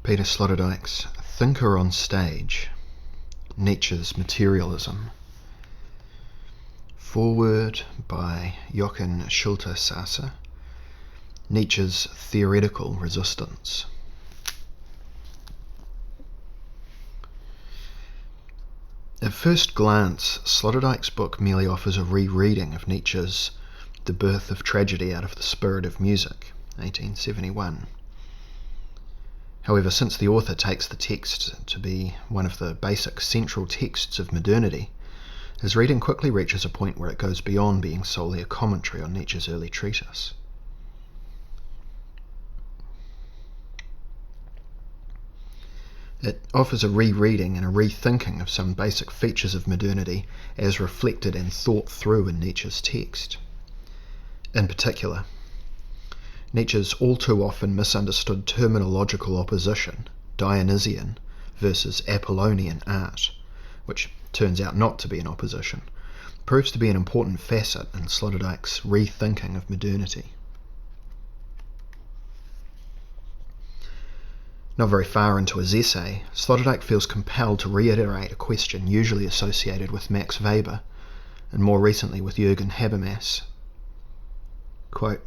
Peter Sloterdijk's Thinker on Stage, Nietzsche's Materialism. Foreword by Jochen Schukte-Sasse, Nietzsche's Theoretical Resistance. At first glance, Sloterdijk's book merely offers a rereading of Nietzsche's The Birth of Tragedy Out of the Spirit of Music, 1871. However, since the author takes the text to be one of the basic central texts of modernity, his reading quickly reaches a point where it goes beyond being solely a commentary on Nietzsche's early treatise. It offers a rereading and a rethinking of some basic features of modernity as reflected and thought through in Nietzsche's text. In particular, Nietzsche's all too often misunderstood terminological opposition, Dionysian versus Apollonian art, which turns out not to be an opposition, proves to be an important facet in Sloterdijk's rethinking of modernity. Not very far into his essay, Sloterdijk feels compelled to reiterate a question usually associated with Max Weber, and more recently with Jürgen Habermas. Quote,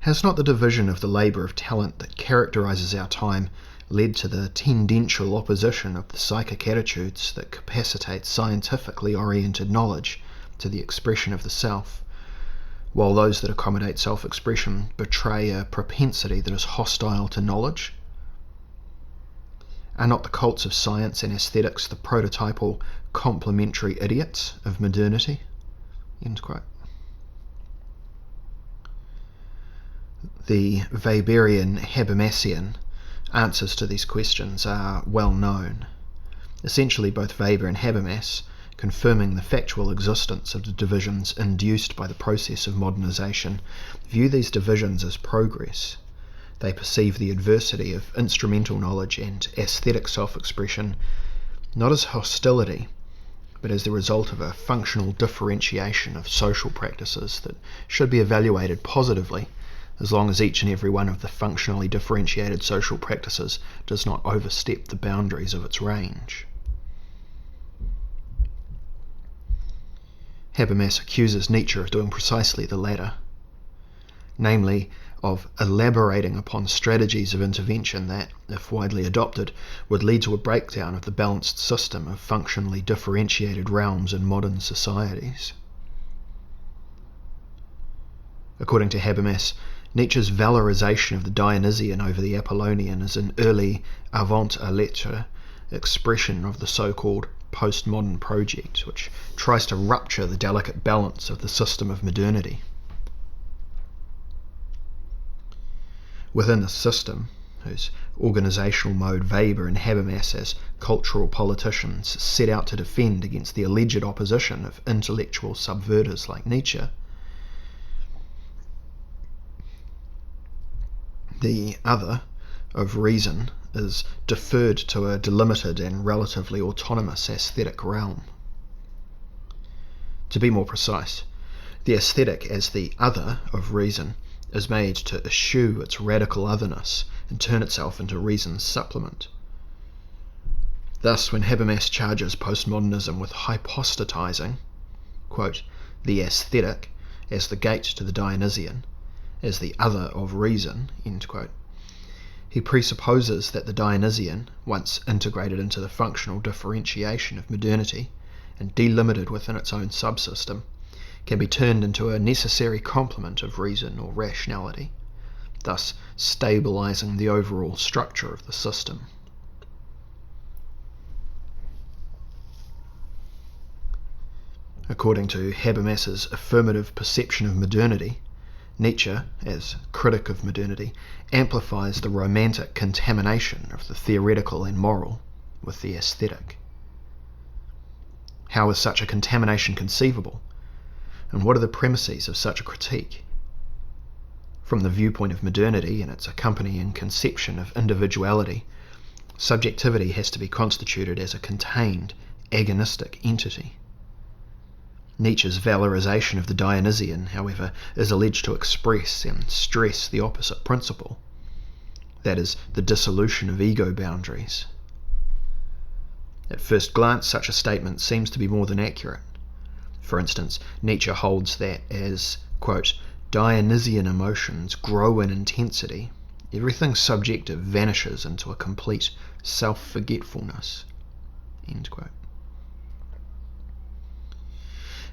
"Has not the division of the labour of talent that characterises our time led to the tendential opposition of the psychic attitudes that capacitate scientifically oriented knowledge to the expression of the self, while those that accommodate self-expression betray a propensity that is hostile to knowledge? Are not the cults of science and aesthetics the prototypal complementary idiots of modernity?" End quote. The Weberian Habermasian answers to these questions are well known. Essentially, both Weber and Habermas, confirming the factual existence of the divisions induced by the process of modernisation, view these divisions as progress. They perceive the adversity of instrumental knowledge and aesthetic self-expression not as hostility, but as the result of a functional differentiation of social practices that should be evaluated positively, as long as each and every one of the functionally differentiated social practices does not overstep the boundaries of its range. Habermas accuses Nietzsche of doing precisely the latter, namely of elaborating upon strategies of intervention that, if widely adopted, would lead to a breakdown of the balanced system of functionally differentiated realms in modern societies. According to Habermas, Nietzsche's valorization of the Dionysian over the Apollonian is an early avant-la-lettre expression of the so-called postmodern project, which tries to rupture the delicate balance of the system of modernity. Within this system, whose organisational mode Weber and Habermas as cultural politicians set out to defend against the alleged opposition of intellectual subverters like Nietzsche, the other, of reason, is deferred to a delimited and relatively autonomous aesthetic realm. To be more precise, the aesthetic as the other of reason is made to eschew its radical otherness and turn itself into reason's supplement. Thus, when Habermas charges postmodernism with hypostatizing, quote, the aesthetic as the gate to the Dionysian, as the other of reason, end quote, he presupposes that the Dionysian, once integrated into the functional differentiation of modernity and delimited within its own subsystem, can be turned into a necessary complement of reason or rationality, thus stabilizing the overall structure of the system. According to Habermas's affirmative perception of modernity, Nietzsche, as critic of modernity, amplifies the romantic contamination of the theoretical and moral with the aesthetic. How is such a contamination conceivable? And what are the premises of such a critique? From the viewpoint of modernity and its accompanying conception of individuality, subjectivity has to be constituted as a contained, agonistic entity. Nietzsche's valorization of the Dionysian, however, is alleged to express and stress the opposite principle, that is, the dissolution of ego boundaries. At first glance, such a statement seems to be more than accurate. For instance, Nietzsche holds that as, quote, Dionysian emotions grow in intensity, everything subjective vanishes into a complete self-forgetfulness, end quote.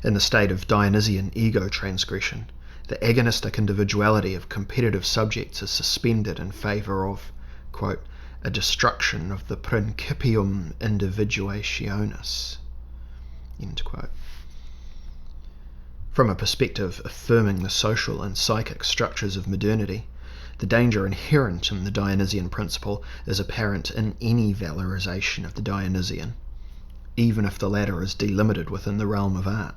In the state of Dionysian ego transgression, the agonistic individuality of competitive subjects is suspended in favour of, quote, a destruction of the principium individuationis, end quote. From a perspective affirming the social and psychic structures of modernity, the danger inherent in the Dionysian principle is apparent in any valorization of the Dionysian, even if the latter is delimited within the realm of art.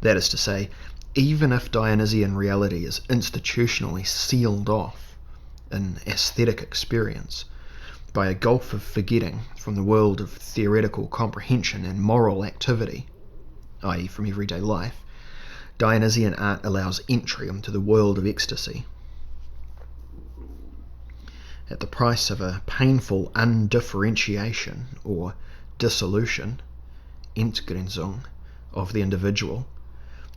That is to say, even if Dionysian reality is institutionally sealed off in aesthetic experience by a gulf of forgetting from the world of theoretical comprehension and moral activity, i.e. from everyday life, Dionysian art allows entry into the world of ecstasy. At the price of a painful undifferentiation or dissolution, Entgrenzung, of the individual,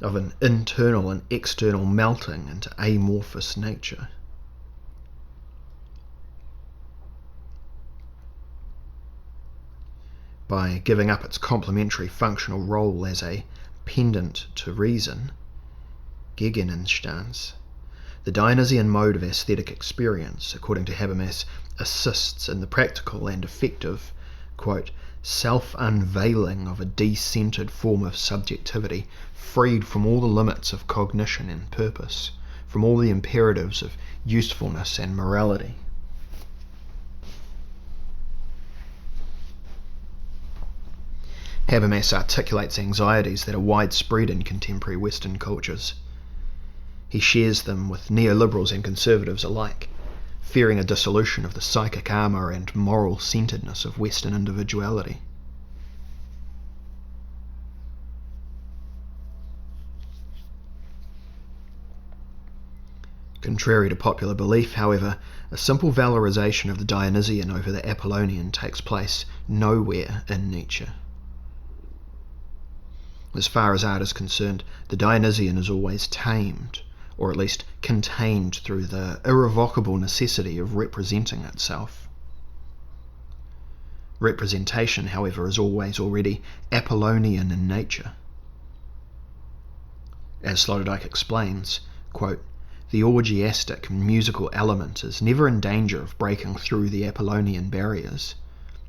of an internal and external melting into amorphous nature. By giving up its complementary functional role as a pendant to reason, Gegeninstanz, the Dionysian mode of aesthetic experience, according to Habermas, assists in the practical and effective, quote, self-unveiling of a decentered form of subjectivity, freed from all the limits of cognition and purpose, from all the imperatives of usefulness and morality. Habermas articulates anxieties that are widespread in contemporary Western cultures. He shares them with neoliberals and conservatives alike, fearing a dissolution of the psychic armour and moral centredness of Western individuality. Contrary to popular belief, however, a simple valorization of the Dionysian over the Apollonian takes place nowhere in Nietzsche. As far as art is concerned, the Dionysian is always tamed, or at least contained through the irrevocable necessity of representing itself. Representation, however, is always already Apollonian in nature. As Sloterdijk explains, quote, the orgiastic musical element is never in danger of breaking through the Apollonian barriers,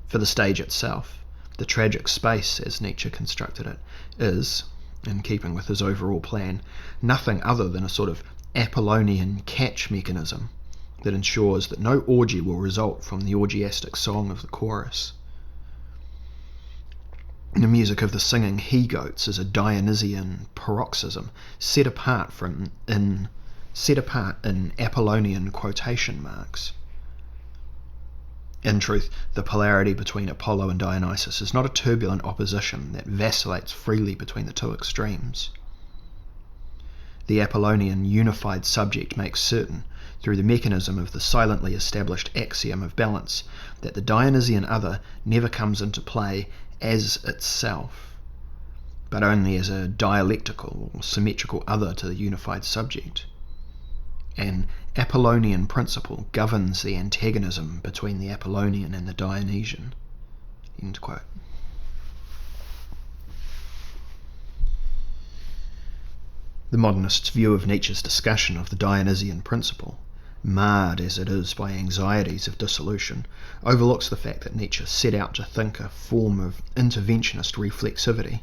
for the stage itself, the tragic space, as Nietzsche constructed it, is, in keeping with his overall plan, nothing other than a sort of Apollonian catch mechanism that ensures that no orgy will result from the orgiastic song of the chorus. The music of the singing he-goats is a Dionysian paroxysm set apart in Apollonian quotation marks. In truth, the polarity between Apollo and Dionysus is not a turbulent opposition that vacillates freely between the two extremes. The Apollonian unified subject makes certain, through the mechanism of the silently established axiom of balance, that the Dionysian other never comes into play as itself, but only as a dialectical or symmetrical other to the unified subject. An Apollonian principle governs the antagonism between the Apollonian and the Dionysian. End quote. The modernist's view of Nietzsche's discussion of the Dionysian principle, marred as it is by anxieties of dissolution, overlooks the fact that Nietzsche set out to think a form of interventionist reflexivity,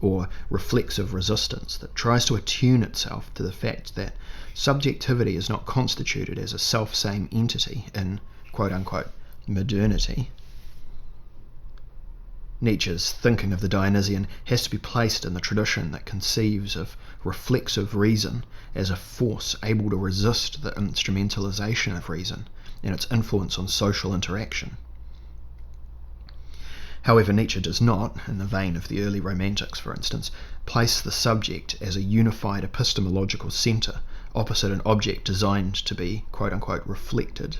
or reflexive resistance, that tries to attune itself to the fact that subjectivity is not constituted as a self-same entity in quote-unquote modernity. Nietzsche's thinking of the Dionysian has to be placed in the tradition that conceives of reflexive reason as a force able to resist the instrumentalization of reason and its influence on social interaction. However, Nietzsche does not, in the vein of the early Romantics for instance, place the subject as a unified epistemological centre opposite an object designed to be quote-unquote reflected,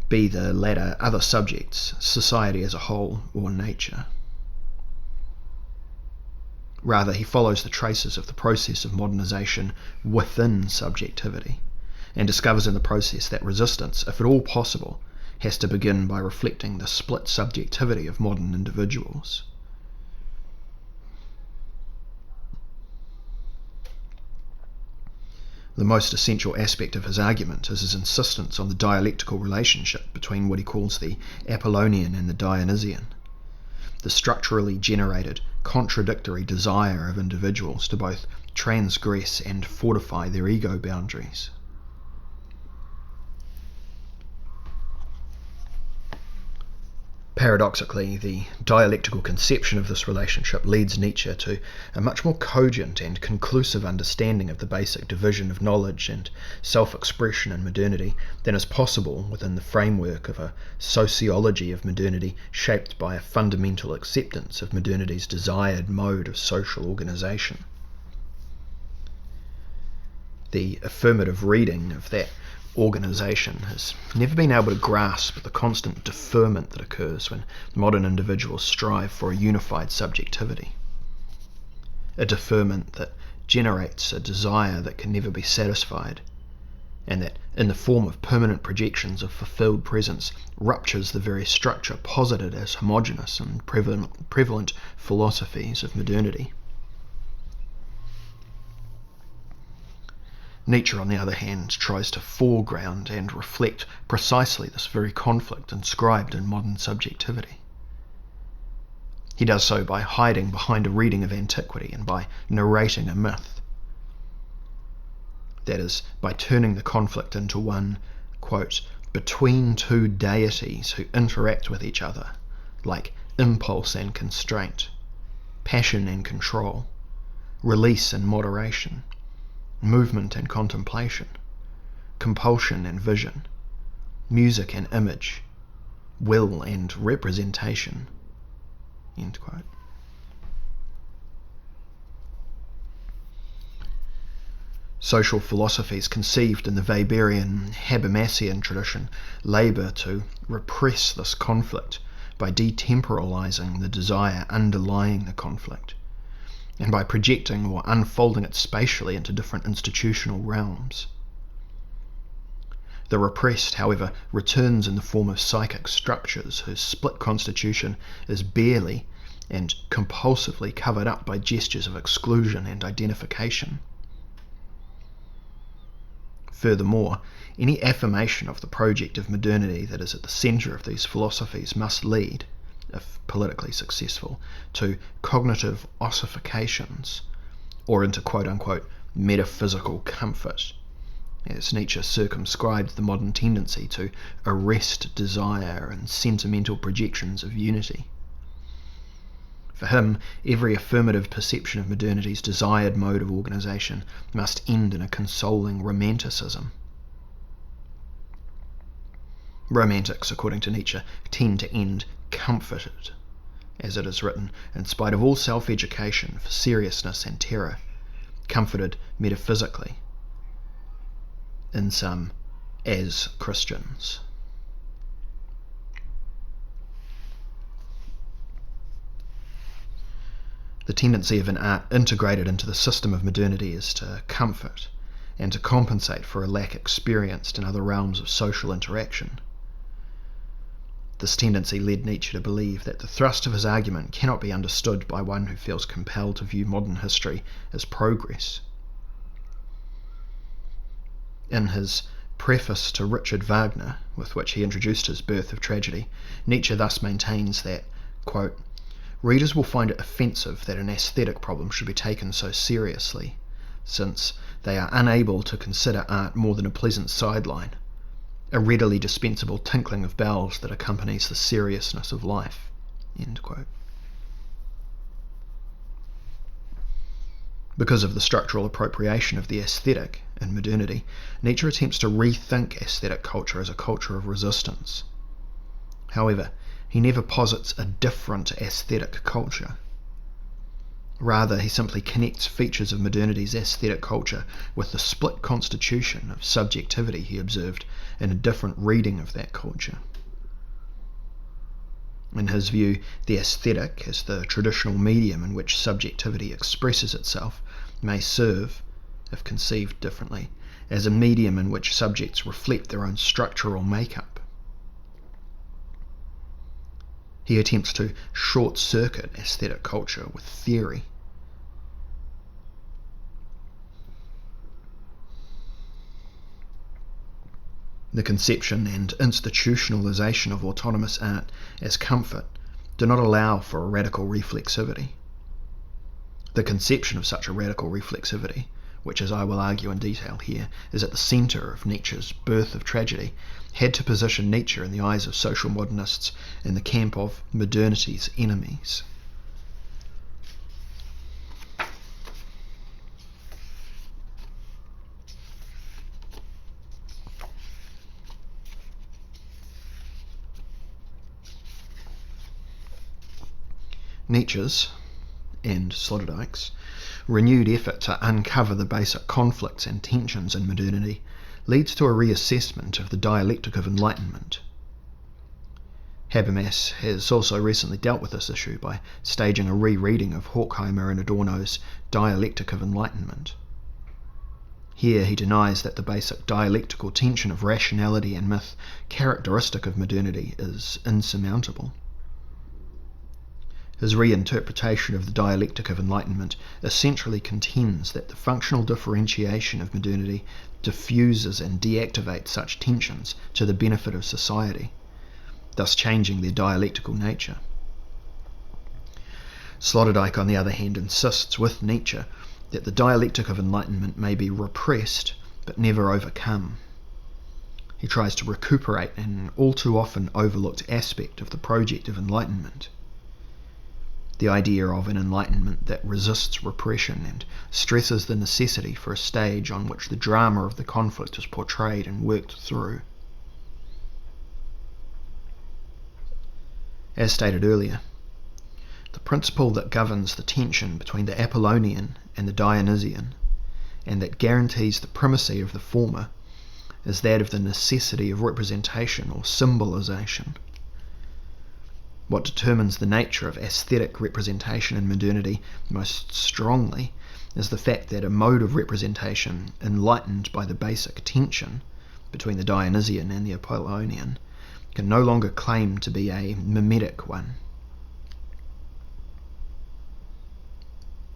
be the latter other subjects, society as a whole, or nature. Rather, he follows the traces of the process of modernization within subjectivity, and discovers in the process that resistance, if at all possible, has to begin by reflecting the split subjectivity of modern individuals. The most essential aspect of his argument is his insistence on the dialectical relationship between what he calls the Apollonian and the Dionysian, the structurally generated, contradictory desire of individuals to both transgress and fortify their ego boundaries. Paradoxically, the dialectical conception of this relationship leads Nietzsche to a much more cogent and conclusive understanding of the basic division of knowledge and self-expression in modernity than is possible within the framework of a sociology of modernity shaped by a fundamental acceptance of modernity's desired mode of social organization. The affirmative reading of that organisation has never been able to grasp the constant deferment that occurs when modern individuals strive for a unified subjectivity. A deferment that generates a desire that can never be satisfied, and that, in the form of permanent projections of fulfilled presence, ruptures the very structure posited as homogeneous and prevalent philosophies of modernity. Nietzsche, on the other hand, tries to foreground and reflect precisely this very conflict inscribed in modern subjectivity. He does so by hiding behind a reading of antiquity and by narrating a myth. That is, by turning the conflict into one, quote, between two deities who interact with each other, like impulse and constraint, passion and control, release and moderation, movement and contemplation, compulsion and vision, music and image, will and representation. End quote. Social philosophies conceived in the Weberian Habermasian tradition labour to repress this conflict by detemporalizing the desire underlying the conflict, and by projecting or unfolding it spatially into different institutional realms. The repressed, however, returns in the form of psychic structures whose split constitution is barely and compulsively covered up by gestures of exclusion and identification. Furthermore, any affirmation of the project of modernity that is at the centre of these philosophies must lead, if politically successful, to cognitive ossifications, or into quote-unquote metaphysical comfort, as Nietzsche circumscribed the modern tendency to arrest desire and sentimental projections of unity. For him, every affirmative perception of modernity's desired mode of organisation must end in a consoling romanticism. Romantics, according to Nietzsche, tend to end comforted, as it is written, in spite of all self-education for seriousness and terror, comforted metaphysically, in sum, as Christians. The tendency of an art integrated into the system of modernity is to comfort and to compensate for a lack experienced in other realms of social interaction. This tendency led Nietzsche to believe that the thrust of his argument cannot be understood by one who feels compelled to view modern history as progress. In his preface to Richard Wagner, with which he introduced his Birth of Tragedy, Nietzsche thus maintains that, quote, readers will find it offensive that an aesthetic problem should be taken so seriously, since they are unable to consider art more than a pleasant sideline, a readily dispensable tinkling of bells that accompanies the seriousness of life. End quote. Because of the structural appropriation of the aesthetic in modernity, Nietzsche attempts to rethink aesthetic culture as a culture of resistance. However, he never posits a different aesthetic culture. Rather, he simply connects features of modernity's aesthetic culture with the split constitution of subjectivity he observed in a different reading of that culture. In his view, the aesthetic, as the traditional medium in which subjectivity expresses itself, may serve, if conceived differently, as a medium in which subjects reflect their own structural makeup. He attempts to short-circuit aesthetic culture with theory. The conception and institutionalization of autonomous art as comfort do not allow for a radical reflexivity. The conception of such a radical reflexivity, which, as I will argue in detail here, is at the centre of Nietzsche's Birth of Tragedy, had to position Nietzsche in the eyes of social modernists in the camp of modernity's enemies. Nietzsche's, and Sloterdijk's, renewed effort to uncover the basic conflicts and tensions in modernity leads to a reassessment of the dialectic of enlightenment. Habermas has also recently dealt with this issue by staging a rereading of Horkheimer and Adorno's Dialectic of Enlightenment. Here he denies that the basic dialectical tension of rationality and myth characteristic of modernity is insurmountable. His reinterpretation of the Dialectic of Enlightenment essentially contends that the functional differentiation of modernity diffuses and deactivates such tensions to the benefit of society, thus changing their dialectical nature. Sloterdijk, on the other hand, insists with Nietzsche that the Dialectic of Enlightenment may be repressed but never overcome. He tries to recuperate an all too often overlooked aspect of the project of enlightenment. The idea of an enlightenment that resists repression and stresses the necessity for a stage on which the drama of the conflict is portrayed and worked through. As stated earlier, the principle that governs the tension between the Apollonian and the Dionysian, and that guarantees the primacy of the former, is that of the necessity of representation or symbolization. What determines the nature of aesthetic representation in modernity most strongly is the fact that a mode of representation enlightened by the basic tension between the Dionysian and the Apollonian can no longer claim to be a mimetic one.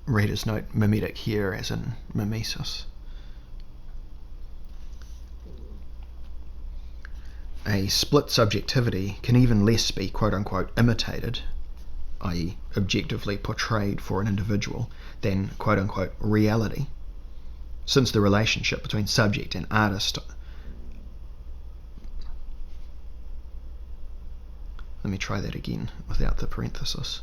Reader's note, mimetic here as in mimesis. A split subjectivity can even less be quote-unquote imitated, i.e. objectively portrayed for an individual, than quote-unquote reality, since the relationship between subject and artist... Let me try that again without the parenthesis.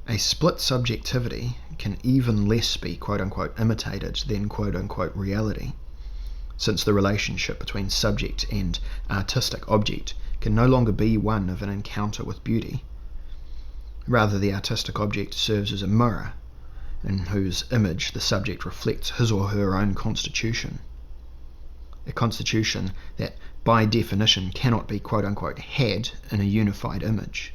A split subjectivity can even less be quote-unquote imitated than quote-unquote reality, since the relationship between subject and artistic object can no longer be one of an encounter with beauty. Rather, the artistic object serves as a mirror, in whose image the subject reflects his or her own constitution. A constitution that, by definition, cannot be quote-unquote had in a unified image.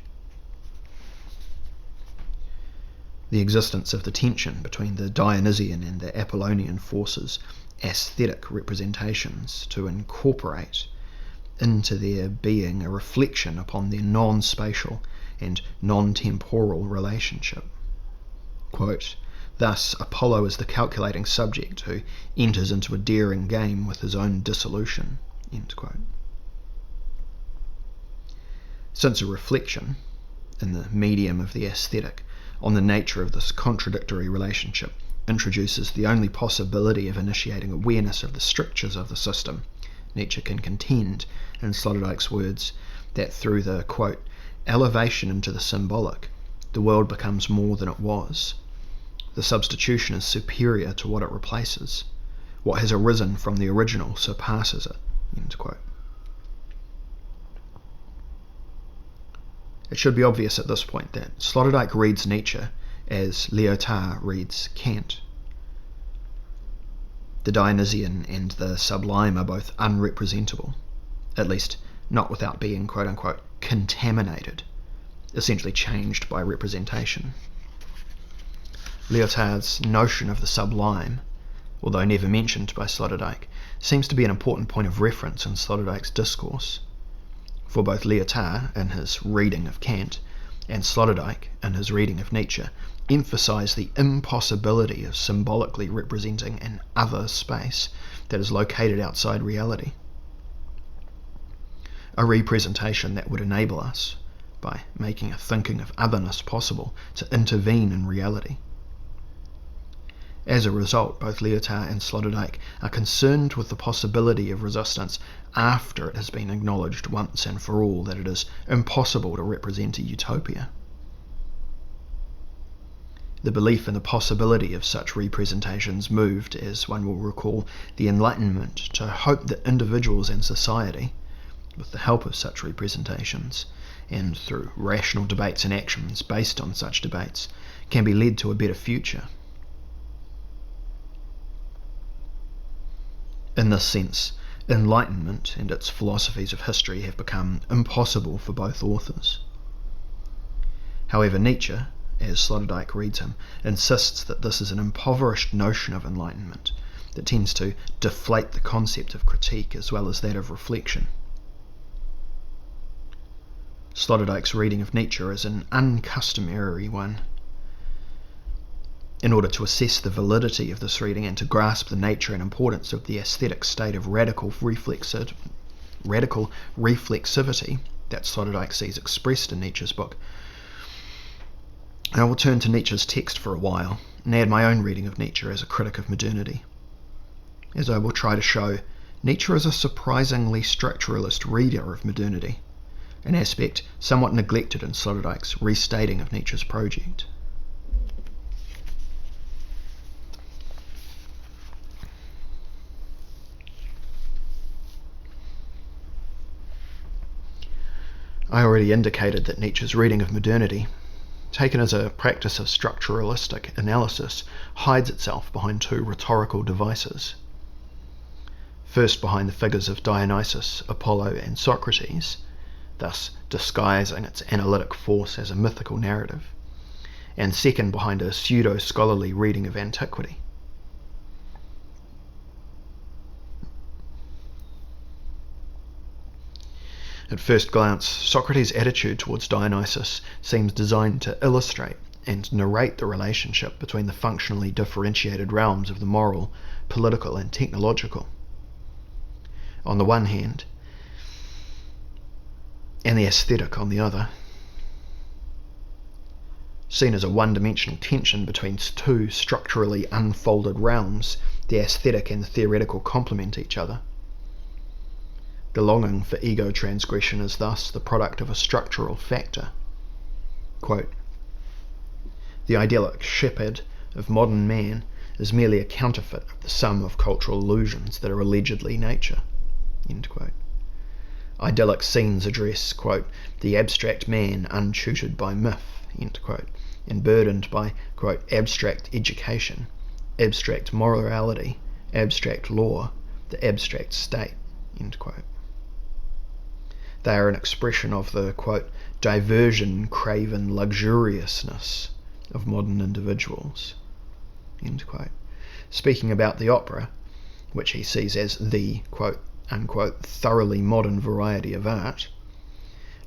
The existence of the tension between the Dionysian and the Apollonian forces aesthetic representations to incorporate into their being a reflection upon their non-spatial and non-temporal relationship. Quote, thus, Apollo is the calculating subject who enters into a daring game with his own dissolution. End quote. Since a reflection, in the medium of the aesthetic, on the nature of this contradictory relationship introduces the only possibility of initiating awareness of the strictures of the system, Nietzsche can contend, in Sloterdijk's words, that through the, quote, elevation into the symbolic, the world becomes more than it was. The substitution is superior to what it replaces. What has arisen from the original surpasses it. End quote. It should be obvious at this point that Sloterdijk reads Nietzsche as Lyotard reads Kant. The Dionysian and the sublime are both unrepresentable, at least not without being quote-unquote contaminated, essentially changed by representation. Lyotard's notion of the sublime, although never mentioned by Sloterdijk, seems to be an important point of reference in Sloterdijk's discourse, for both Lyotard in his reading of Kant and Sloterdijk in his reading of Nietzsche emphasise the impossibility of symbolically representing an other space that is located outside reality. A representation that would enable us, by making a thinking of otherness possible, to intervene in reality. As a result, both Lyotard and Sloterdijk are concerned with the possibility of resistance after it has been acknowledged once and for all that it is impossible to represent a utopia. The belief in the possibility of such representations moved, as one will recall, the Enlightenment to hope that individuals and society, with the help of such representations, and through rational debates and actions based on such debates, can be led to a better future. In this sense, Enlightenment and its philosophies of history have become impossible for both authors. However, Nietzsche, as Sloterdijk reads him, insists that this is an impoverished notion of enlightenment that tends to deflate the concept of critique as well as that of reflection. Sloterdijk's reading of Nietzsche is an uncustomary one. In order to assess the validity of this reading and to grasp the nature and importance of the aesthetic state of radical reflexivity that Sloterdijk sees expressed in Nietzsche's book, I will turn to Nietzsche's text for a while and add my own reading of Nietzsche as a critic of modernity. As I will try to show, Nietzsche is a surprisingly structuralist reader of modernity, an aspect somewhat neglected in Sloterdijk's restating of Nietzsche's project. I already indicated that Nietzsche's reading of modernity, taken as a practice of structuralistic analysis, hides itself behind two rhetorical devices. First, behind the figures of Dionysus, Apollo, and Socrates, thus disguising its analytic force as a mythical narrative, and second, behind a pseudo-scholarly reading of antiquity. At first glance, Socrates' attitude towards Dionysus seems designed to illustrate and narrate the relationship between the functionally differentiated realms of the moral, political, and technological, on the one hand, and the aesthetic on the other. Seen as a one-dimensional tension between two structurally unfolded realms, the aesthetic and the theoretical complement each other. The longing for ego transgression is thus the product of a structural factor. Quote, "The idyllic shepherd of modern man is merely a counterfeit of the sum of cultural illusions that are allegedly nature." End quote. Idyllic scenes address, quote, "the abstract man untutored by myth," end quote, and burdened by, quote, "abstract education, abstract morality, abstract law, the abstract state," end quote. They are an expression of the, quote, diversion-craven luxuriousness of modern individuals, end quote. Speaking about the opera, which he sees as the, quote, unquote, thoroughly modern variety of art,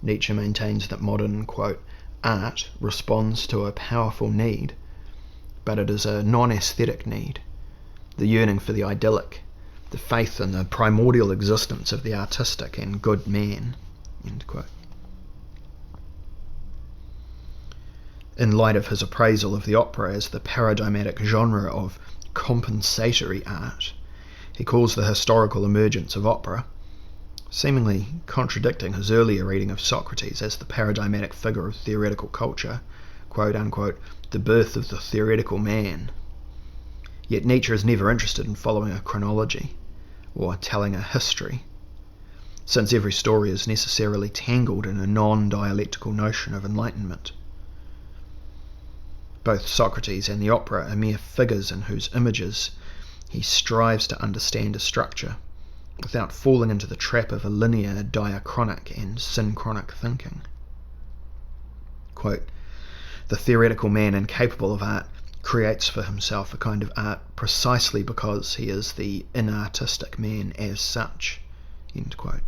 Nietzsche maintains that modern, quote, art responds to a powerful need, but it is a non-aesthetic need, the yearning for the idyllic, the faith in the primordial existence of the artistic and good man, end quote. In light of his appraisal of the opera as the paradigmatic genre of compensatory art, he calls the historical emergence of opera, seemingly contradicting his earlier reading of Socrates as the paradigmatic figure of theoretical culture, quote unquote, the birth of the theoretical man. Yet Nietzsche is never interested in following a chronology, or telling a history, since every story is necessarily tangled in a non-dialectical notion of enlightenment. Both Socrates and the opera are mere figures in whose images he strives to understand a structure, without falling into the trap of a linear, diachronic and synchronic thinking. Quote, "The theoretical man incapable of art creates for himself a kind of art precisely because he is the inartistic man as such," end quote.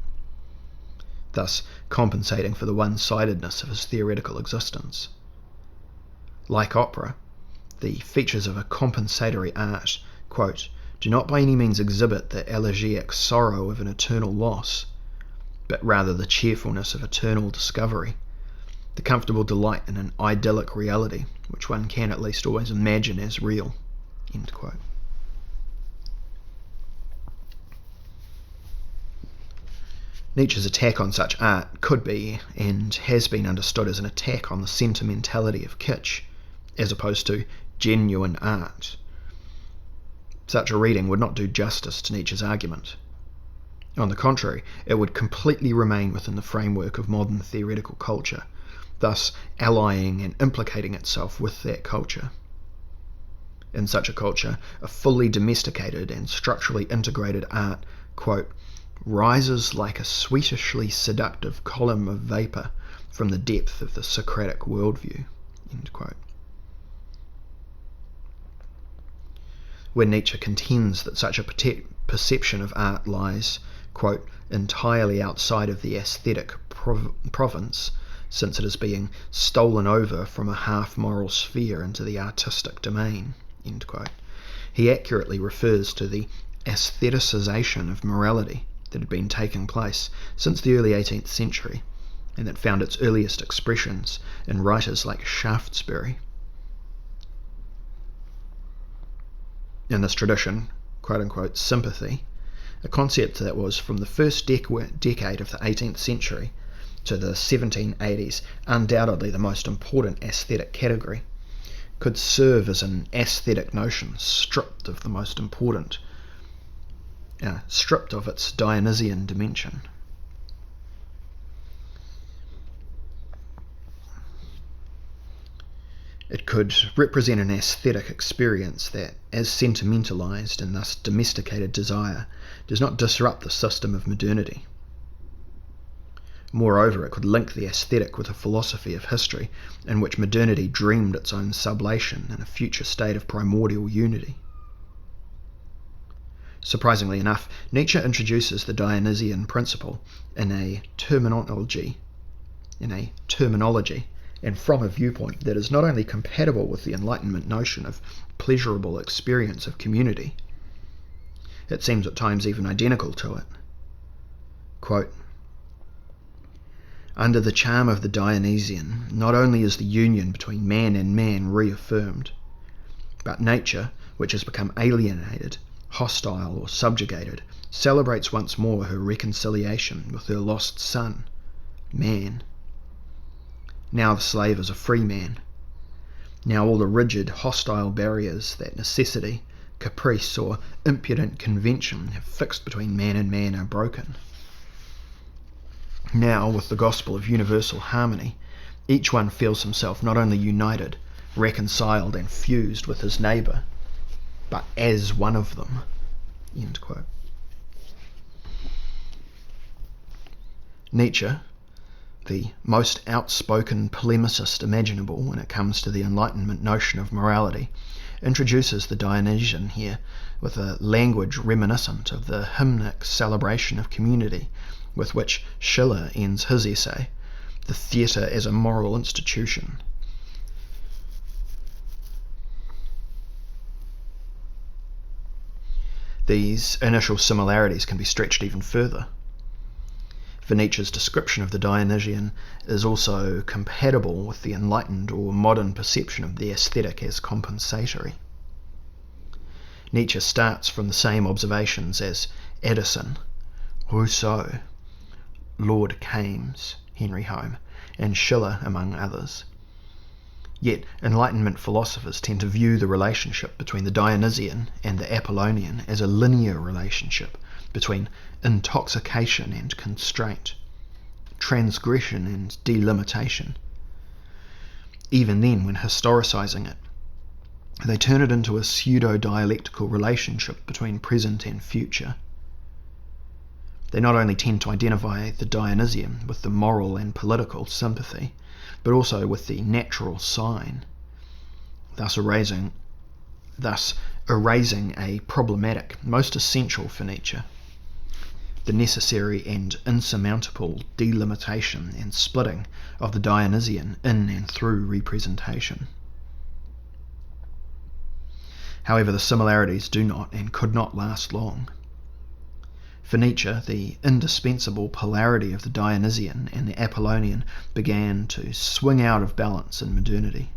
Thus compensating for the one-sidedness of his theoretical existence. Like opera, the features of a compensatory art, quote, "do not by any means exhibit the elegiac sorrow of an eternal loss, but rather the cheerfulness of eternal discovery, the comfortable delight in an idyllic reality, which one can at least always imagine as real," end quote. Nietzsche's attack on such art could be, and has been understood as an attack on the sentimentality of kitsch, as opposed to genuine art. Such a reading would not do justice to Nietzsche's argument. On the contrary, it would completely remain within the framework of modern theoretical culture, thus allying and implicating itself with that culture. In such a culture, a fully domesticated and structurally integrated art, quote, "rises like a sweetishly seductive column of vapour from the depth of the Socratic worldview," end quote. When Nietzsche contends that such a perception of art lies, quote, "entirely outside of the aesthetic province, since it is being stolen over from a half-moral sphere into the artistic domain," end quote, he accurately refers to the aestheticization of morality that had been taking place since the early 18th century, and that found its earliest expressions in writers like Shaftesbury. In this tradition, quote-unquote, sympathy, a concept that was from the first decade of the 18th century to the 1780s undoubtedly the most important aesthetic category, could serve as an aesthetic notion stripped of its Dionysian dimension. It could represent an aesthetic experience that, as sentimentalized and thus domesticated desire, does not disrupt the system of modernity. Moreover, it could link the aesthetic with a philosophy of history in which modernity dreamed its own sublation in a future state of primordial unity. Surprisingly enough, Nietzsche introduces the Dionysian principle in a terminology, and from a viewpoint that is not only compatible with the Enlightenment notion of pleasurable experience of community, it seems at times even identical to it. Quote, "Under the charm of the Dionysian, not only is the union between man and man reaffirmed, but nature, which has become alienated, hostile or subjugated, celebrates once more her reconciliation with her lost son, man. Now the slave is a free man. Now all the rigid, hostile barriers that necessity, caprice, or impudent convention have fixed between man and man are broken. Now, with the gospel of universal harmony, each one feels himself not only united, reconciled, and fused with his neighbour, but as one of them." End quote. Nietzsche, the most outspoken polemicist imaginable when it comes to the Enlightenment notion of morality, introduces the Dionysian here with a language reminiscent of the hymnic celebration of community with which Schiller ends his essay, "The Theatre as a Moral Institution." These initial similarities can be stretched even further, for Nietzsche's description of the Dionysian is also compatible with the enlightened or modern perception of the aesthetic as compensatory. Nietzsche starts from the same observations as Addison, Rousseau, Lord Kames, Henry Home, and Schiller, among others. Yet Enlightenment philosophers tend to view the relationship between the Dionysian and the Apollonian as a linear relationship between intoxication and constraint, transgression and delimitation. Even then, when historicizing it, They turn it into a pseudo-dialectical relationship between present and future. They not only tend to identify the Dionysian with the moral and political sympathy, but also with the natural sign, thus erasing a problematic, most essential for Nietzsche, the necessary and insurmountable delimitation and splitting of the Dionysian in and through representation. However, the similarities do not and could not last long. For Nietzsche, the indispensable polarity of the Dionysian and the Apollonian began to swing out of balance in modernity.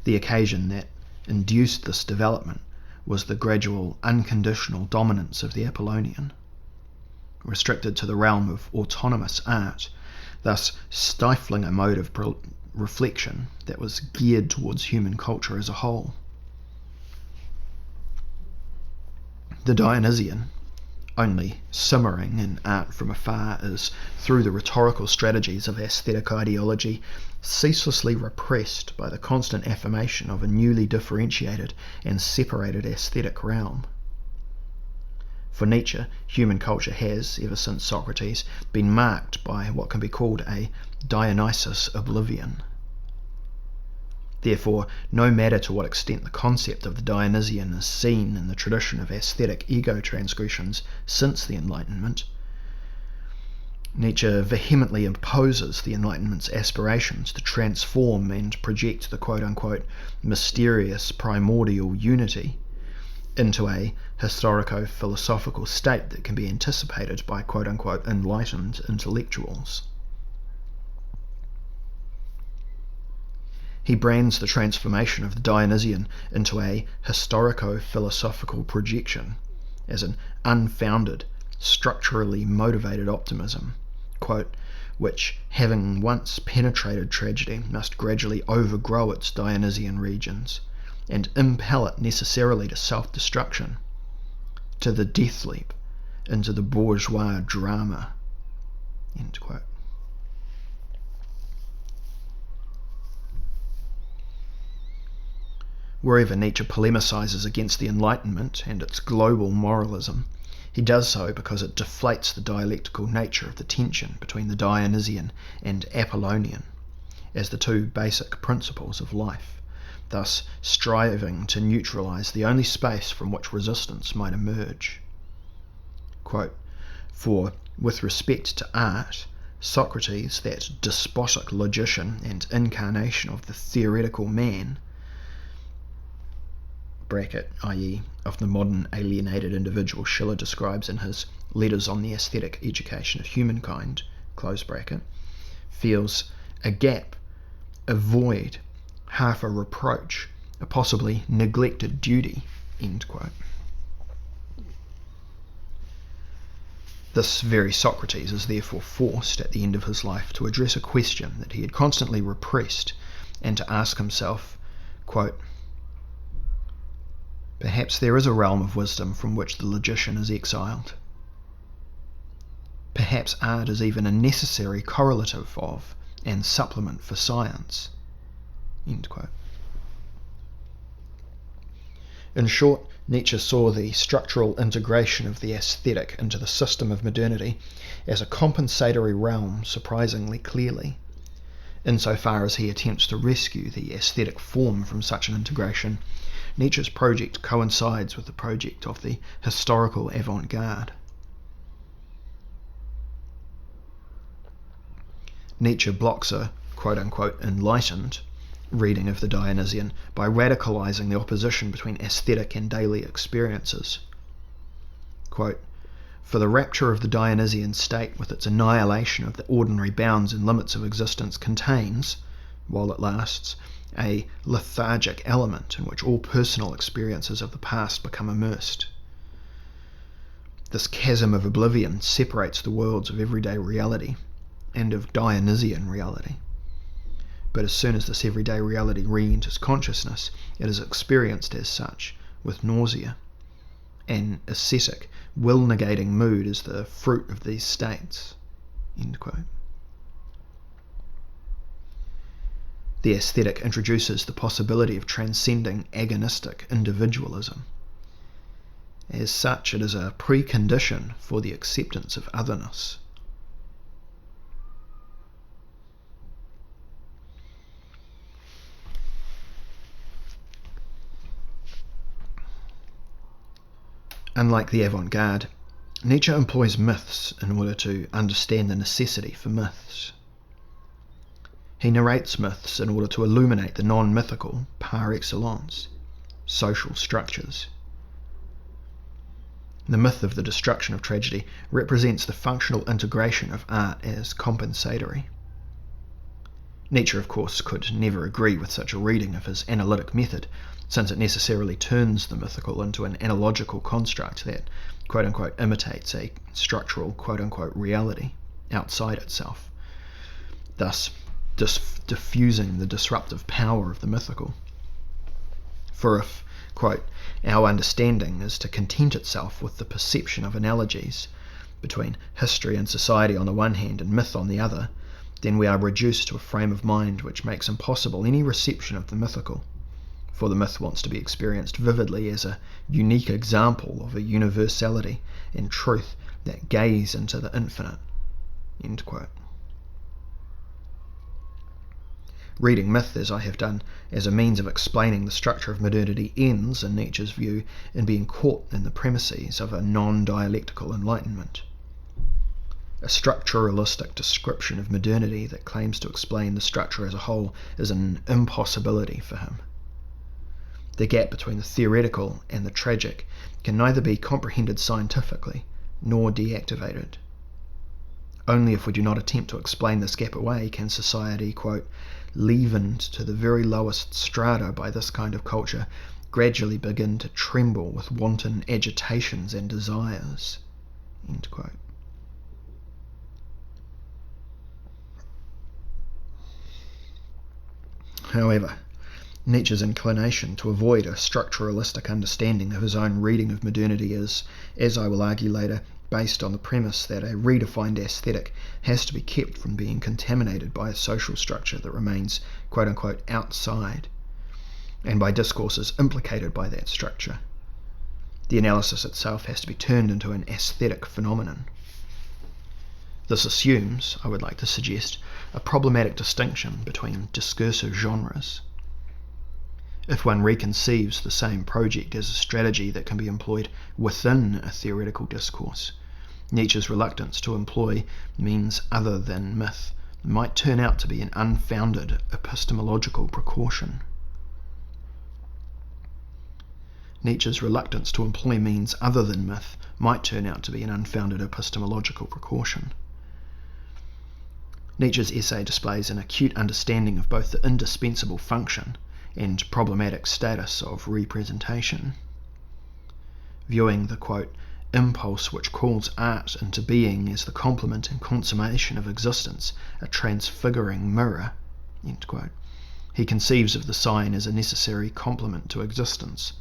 The occasion that induced this development was the gradual, unconditional dominance of the Apollonian, restricted to the realm of autonomous art, thus stifling a mode of reflection that was geared towards human culture as a whole. The Dionysian, only simmering in art from afar, is, through the rhetorical strategies of aesthetic ideology, ceaselessly repressed by the constant affirmation of a newly differentiated and separated aesthetic realm. For Nietzsche, human culture has, ever since Socrates, been marked by what can be called a Dionysus oblivion. Therefore, no matter to what extent the concept of the Dionysian is seen in the tradition of aesthetic ego-transgressions since the Enlightenment, Nietzsche vehemently opposes the Enlightenment's aspirations to transform and project the quote-unquote mysterious primordial unity into a historico-philosophical state that can be anticipated by quote-unquote enlightened intellectuals. He brands the transformation of the Dionysian into a historico-philosophical projection as an unfounded, structurally motivated optimism, quote, which, having once penetrated tragedy, must gradually overgrow its Dionysian regions and impel it necessarily to self-destruction, to the death leap into the bourgeois drama, end quote. Wherever Nietzsche polemicizes against the Enlightenment and its global moralism, he does so because it deflates the dialectical nature of the tension between the Dionysian and Apollonian as the two basic principles of life, thus striving to neutralize the only space from which resistance might emerge. Quote, for, with respect to art, Socrates, that despotic logician and incarnation of the theoretical man, bracket, i.e. of the modern alienated individual Schiller describes in his Letters on the Aesthetic Education of Humankind, close bracket, feels a gap, a void, half a reproach, a possibly neglected duty, end quote. This very Socrates is therefore forced at the end of his life to address a question that he had constantly repressed and to ask himself, quote, perhaps there is a realm of wisdom from which the logician is exiled. Perhaps art is even a necessary correlative of and supplement for science. End quote. In short, Nietzsche saw the structural integration of the aesthetic into the system of modernity as a compensatory realm surprisingly clearly, insofar as he attempts to rescue the aesthetic form from such an integration. Nietzsche's project coincides with the project of the historical avant-garde. Nietzsche blocks a quote-unquote enlightened reading of the Dionysian by radicalizing the opposition between aesthetic and daily experiences. Quote, for the rapture of the Dionysian state with its annihilation of the ordinary bounds and limits of existence contains, while it lasts, a lethargic element in which all personal experiences of the past become immersed. This chasm of oblivion separates the worlds of everyday reality and of Dionysian reality. But as soon as this everyday reality re-enters consciousness, it is experienced as such, with nausea. An ascetic, will-negating mood is the fruit of these states. End quote. The aesthetic introduces the possibility of transcending agonistic individualism. As such, it is a precondition for the acceptance of otherness. Unlike the avant-garde, Nietzsche employs myths in order to understand the necessity for myths. He narrates myths in order to illuminate the non-mythical, par excellence, social structures. The myth of the destruction of tragedy represents the functional integration of art as compensatory. Nietzsche, of course, could never agree with such a reading of his analytic method, since it necessarily turns the mythical into an analogical construct that, quote-unquote, imitates a structural, quote-unquote, reality outside itself, thus diffusing the disruptive power of the mythical. For if, quote, our understanding is to content itself with the perception of analogies between history and society on the one hand and myth on the other, then we are reduced to a frame of mind which makes impossible any reception of the mythical, for the myth wants to be experienced vividly as a unique example of a universality and truth that gaze into the infinite. End quote. Reading myth, as I have done, as a means of explaining the structure of modernity ends, in Nietzsche's view, in being caught in the premises of a non-dialectical enlightenment. A structuralistic description of modernity that claims to explain the structure as a whole is an impossibility for him. The gap between the theoretical and the tragic can neither be comprehended scientifically nor deactivated. Only if we do not attempt to explain this gap away can society, quote, leavened to the very lowest strata by this kind of culture, gradually begin to tremble with wanton agitations and desires. End quote. However, Nietzsche's inclination to avoid a structuralistic understanding of his own reading of modernity is, as I will argue later, based on the premise that a redefined aesthetic has to be kept from being contaminated by a social structure that remains, quote-unquote, outside, and by discourses implicated by that structure. The analysis itself has to be turned into an aesthetic phenomenon. This assumes, I would like to suggest, a problematic distinction between discursive genres. If one reconceives the same project as a strategy that can be employed within a theoretical discourse, Nietzsche's reluctance to employ means other than myth might turn out to be an unfounded epistemological precaution. Nietzsche's reluctance to employ means other than myth might turn out to be an unfounded epistemological precaution. Nietzsche's essay displays an acute understanding of both the indispensable function and problematic status of representation. Viewing the, quote, impulse which calls art into being as the complement and consummation of existence, a transfiguring mirror, end quote, he conceives of the sign as a necessary complement to existence,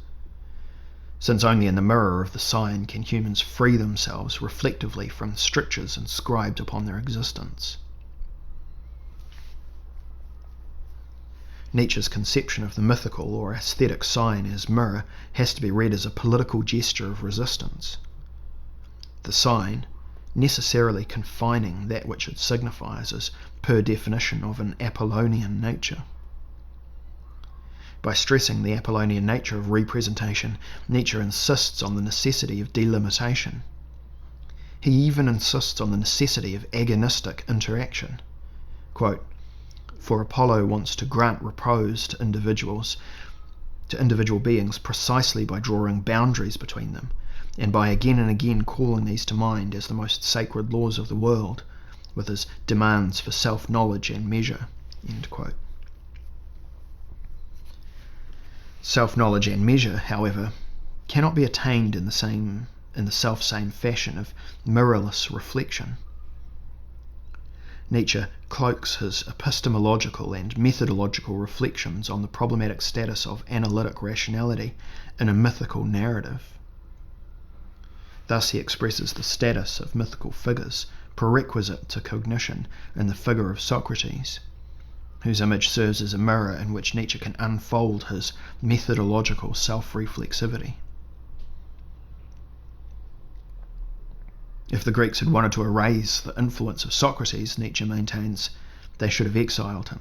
since only in the mirror of the sign can humans free themselves reflectively from strictures inscribed upon their existence. Nietzsche's conception of the mythical or aesthetic sign as mirror has to be read as a political gesture of resistance. The sign, necessarily confining that which it signifies, is per definition of an Apollonian nature. By stressing the Apollonian nature of representation, Nietzsche insists on the necessity of delimitation. He even insists on the necessity of agonistic interaction. Quote, for Apollo wants to grant repose to individual beings precisely by drawing boundaries between them, and by again and again calling these to mind as the most sacred laws of the world, with his demands for self-knowledge and measure. End quote. Self-knowledge and measure, however, cannot be attained in the self-same fashion of mirrorless reflection. Nietzsche cloaks his epistemological and methodological reflections on the problematic status of analytic rationality in a mythical narrative. Thus he expresses the status of mythical figures prerequisite to cognition in the figure of Socrates, whose image serves as a mirror in which Nietzsche can unfold his methodological self-reflexivity. If the Greeks had wanted to erase the influence of Socrates, Nietzsche maintains they should have exiled him.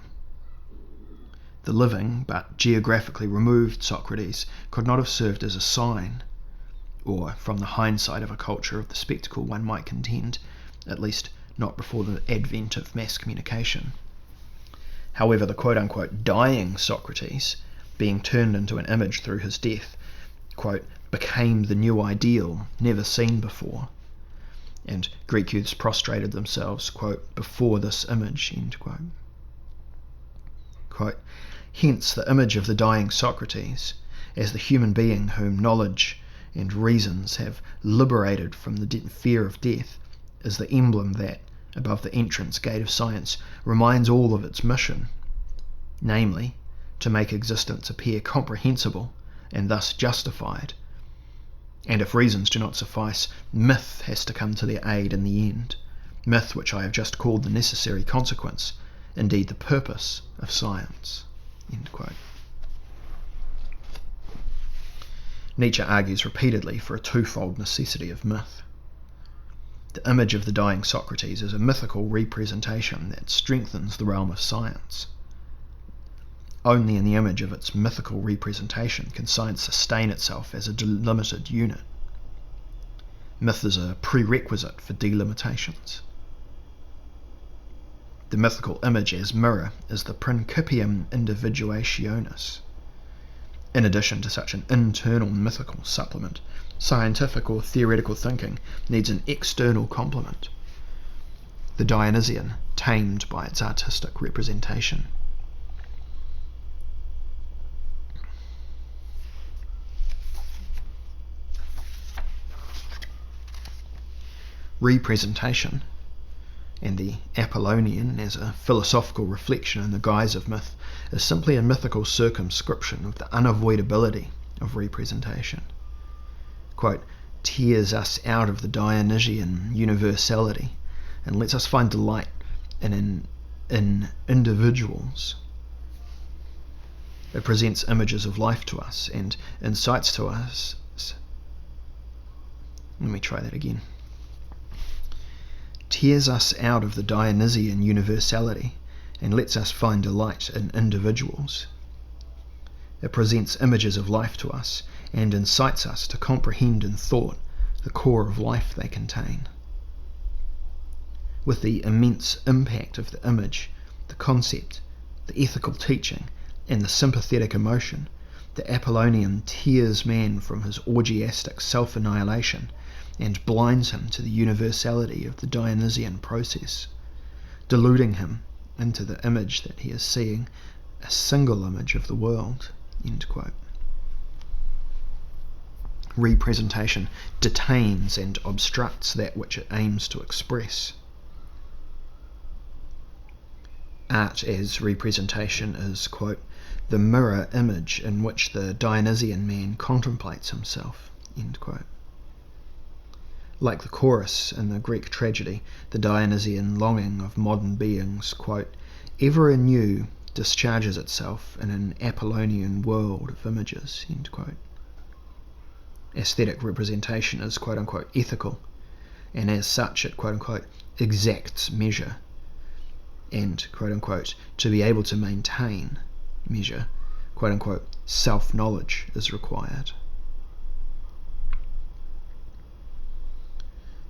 The living, but geographically removed Socrates could not have served as a sign, or, from the hindsight of a culture of the spectacle, one might contend, at least not before the advent of mass communication. However, the quote-unquote dying Socrates, being turned into an image through his death, quote, became the new ideal never seen before, and Greek youths prostrated themselves, quote, before this image, end quote. Quote, hence the image of the dying Socrates as the human being whom knowledge and reasons have liberated from the fear of death is the emblem that, above the entrance gate of science, reminds all of its mission, namely, to make existence appear comprehensible and thus justified. And if reasons do not suffice, myth has to come to their aid in the end, myth which I have just called the necessary consequence, indeed the purpose of science. End quote. Nietzsche argues repeatedly for a twofold necessity of myth. The image of the dying Socrates is a mythical representation that strengthens the realm of science. Only in the image of its mythical representation can science sustain itself as a delimited unit. Myth is a prerequisite for delimitations. The mythical image as mirror is the principium individuationis. In addition to such an internal mythical supplement, scientific or theoretical thinking needs an external complement, the Dionysian, tamed by its artistic representation. Representation, and the Apollonian as a philosophical reflection in the guise of myth, is simply a mythical circumscription of the unavoidability of representation. Quote, tears us out of the Dionysian universality and lets us find delight in individuals. It presents images of life to us and incites to us. Let me try that again. Tears us out of the Dionysian universality and lets us find delight in individuals. It presents images of life to us and incites us to comprehend in thought the core of life they contain. With the immense impact of the image, the concept, the ethical teaching, and the sympathetic emotion, the Apollonian tears man from his orgiastic self-annihilation and blinds him to the universality of the Dionysian process, deluding him into the image that he is seeing, a single image of the world. End quote. Representation detains and obstructs that which it aims to express. Art as representation is, quote, the mirror image in which the Dionysian man contemplates himself. End quote. Like the chorus in the Greek tragedy, the Dionysian longing of modern beings, quote, ever anew discharges itself in an Apollonian world of images, end quote. Aesthetic representation is, quote-unquote, ethical, and as such it, quote-unquote, exacts measure, and, quote-unquote, to be able to maintain measure, quote-unquote, self-knowledge is required.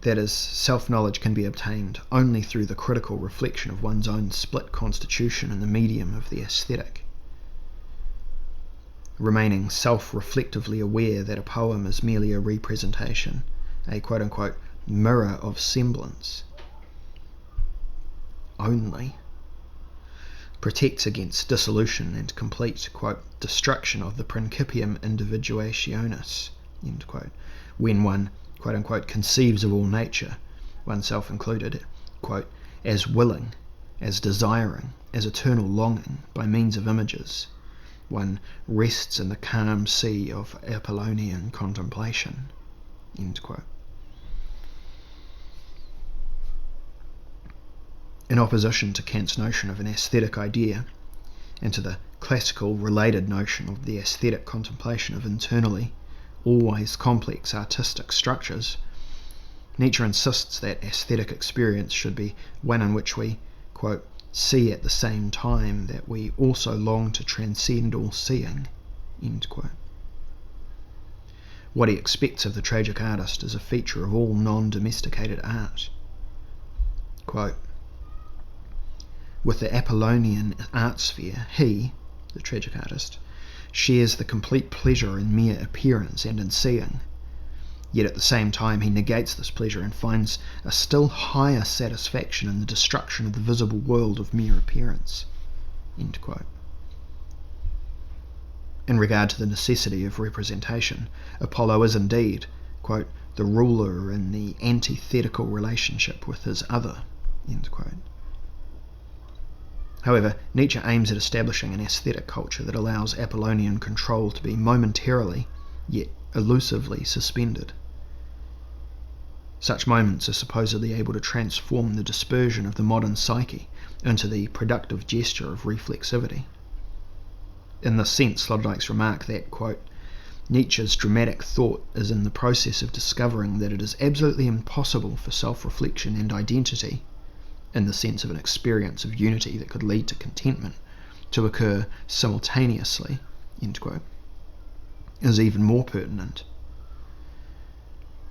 That is, self-knowledge can be obtained only through the critical reflection of one's own split constitution in the medium of the aesthetic. Remaining self-reflectively aware that a poem is merely a representation, a quote-unquote mirror of semblance, only protects against dissolution and complete, quote, destruction of the principium individuationis, end quote, when one, quote-unquote, conceives of all nature, oneself included, quote, as willing, as desiring, as eternal longing by means of images. One rests in the calm sea of Apollonian contemplation, end quote. In opposition to Kant's notion of an aesthetic idea, and to the classical related notion of the aesthetic contemplation of internally always complex artistic structures, Nietzsche insists that aesthetic experience should be one in which we, quote, see at the same time that we also long to transcend all seeing, end quote. What he expects of the tragic artist is a feature of all non-domesticated art. Quote, with the Apollonian art sphere, he, the tragic artist, shares the complete pleasure in mere appearance and in seeing, yet at the same time he negates this pleasure and finds a still higher satisfaction in the destruction of the visible world of mere appearance. End quote. In regard to the necessity of representation, Apollo is indeed, quote, the ruler in the antithetical relationship with his other, end quote. However, Nietzsche aims at establishing an aesthetic culture that allows Apollonian control to be momentarily, yet elusively suspended. Such moments are supposedly able to transform the dispersion of the modern psyche into the productive gesture of reflexivity. In this sense, Sloterdijk's remark that, quote, Nietzsche's dramatic thought is in the process of discovering that it is absolutely impossible for self-reflection and identity, in the sense of an experience of unity that could lead to contentment, to occur simultaneously, end quote, is even more pertinent.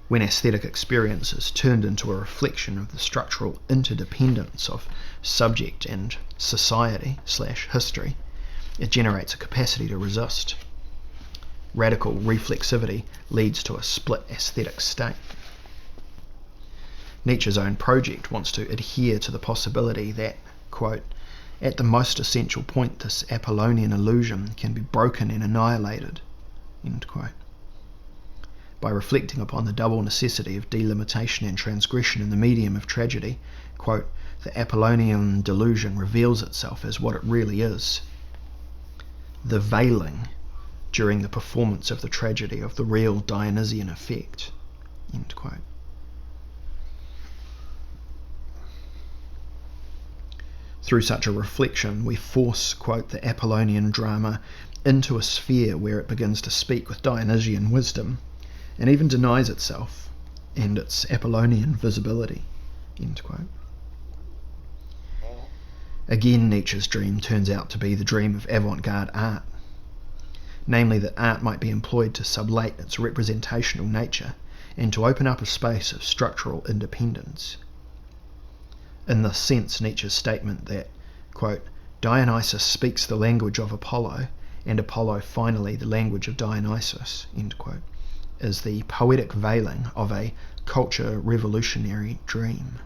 When aesthetic experience is turned into a reflection of the structural interdependence of subject and society/history, it generates a capacity to resist. Radical reflexivity leads to a split aesthetic state. Nietzsche's own project wants to adhere to the possibility that, quote, at the most essential point this Apollonian illusion can be broken and annihilated, end quote. By reflecting upon the double necessity of delimitation and transgression in the medium of tragedy, quote, the Apollonian delusion reveals itself as what it really is. The veiling during the performance of the tragedy of the real Dionysian effect, end quote. Through such a reflection, we force, quote, the Apollonian drama into a sphere where it begins to speak with Dionysian wisdom, and even denies itself and its Apollonian visibility, end quote. Again, Nietzsche's dream turns out to be the dream of avant-garde art, namely that art might be employed to sublate its representational nature and to open up a space of structural independence. In this sense, Nietzsche's statement that, quote, Dionysus speaks the language of Apollo, and Apollo finally the language of Dionysus, end quote, is the poetic veiling of a culture revolutionary dream.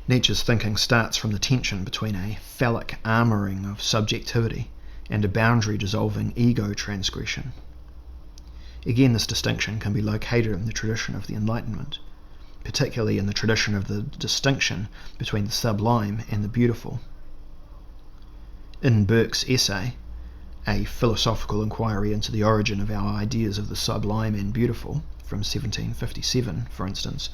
Nietzsche's thinking starts from the tension between a phallic armouring of subjectivity and a boundary-dissolving ego transgression. Again, this distinction can be located in the tradition of the Enlightenment, particularly in the tradition of the distinction between the sublime and the beautiful. In Burke's essay, A Philosophical Inquiry into the Origin of Our Ideas of the Sublime and Beautiful, from 1757, for instance,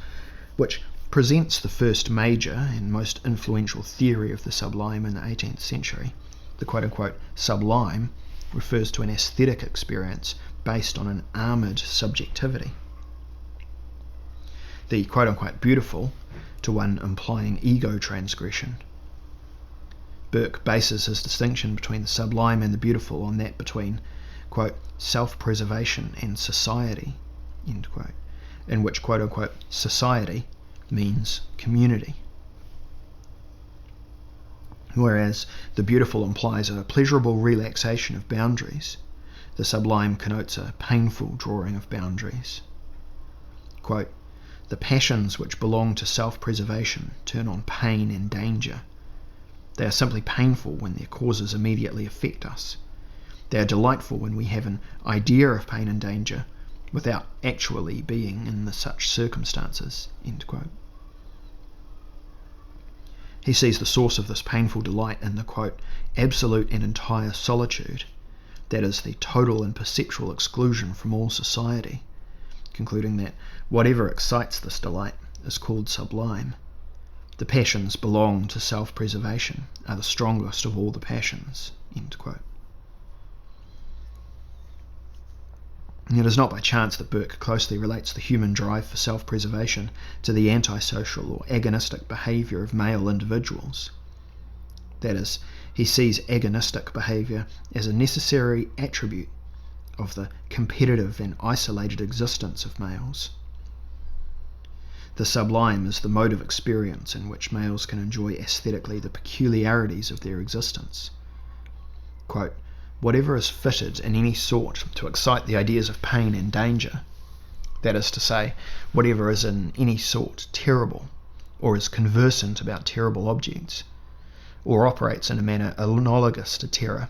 which presents the first major and most influential theory of the sublime in the 18th century, the quote-unquote sublime refers to an aesthetic experience based on an armoured subjectivity. The quote-unquote beautiful to one implying ego transgression. Burke bases his distinction between the sublime and the beautiful on that between, quote, self-preservation and society, end quote, in which quote-unquote society means community. Whereas the beautiful implies a pleasurable relaxation of boundaries, the sublime connotes a painful drawing of boundaries. Quote, the passions which belong to self-preservation turn on pain and danger. They are simply painful when their causes immediately affect us. They are delightful when we have an idea of pain and danger without actually being in such circumstances, end quote. He sees the source of this painful delight in the, quote, absolute and entire solitude, that is, the total and perceptual exclusion from all society, concluding that whatever excites this delight is called sublime. The passions belong to self-preservation, are the strongest of all the passions." End quote. It is not by chance that Burke closely relates the human drive for self-preservation to the antisocial or agonistic behaviour of male individuals. That is, he sees agonistic behaviour as a necessary attribute of the competitive and isolated existence of males. The sublime is the mode of experience in which males can enjoy aesthetically the peculiarities of their existence. Quote, "Whatever is fitted in any sort to excite the ideas of pain and danger," that is to say, whatever is in any sort terrible, or is conversant about terrible objects, or operates in a manner analogous to terror,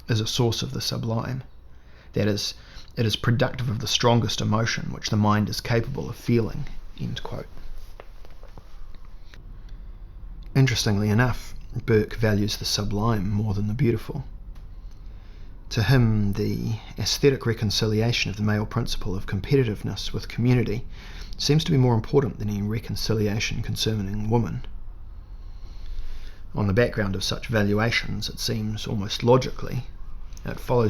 is a source of the sublime. That is, it is productive of the strongest emotion which the mind is capable of feeling." End quote. Interestingly enough, Burke values the sublime more than the beautiful. To him, the aesthetic reconciliation of the male principle of competitiveness with community seems to be more important than any reconciliation concerning woman. On the background of such valuations, it follows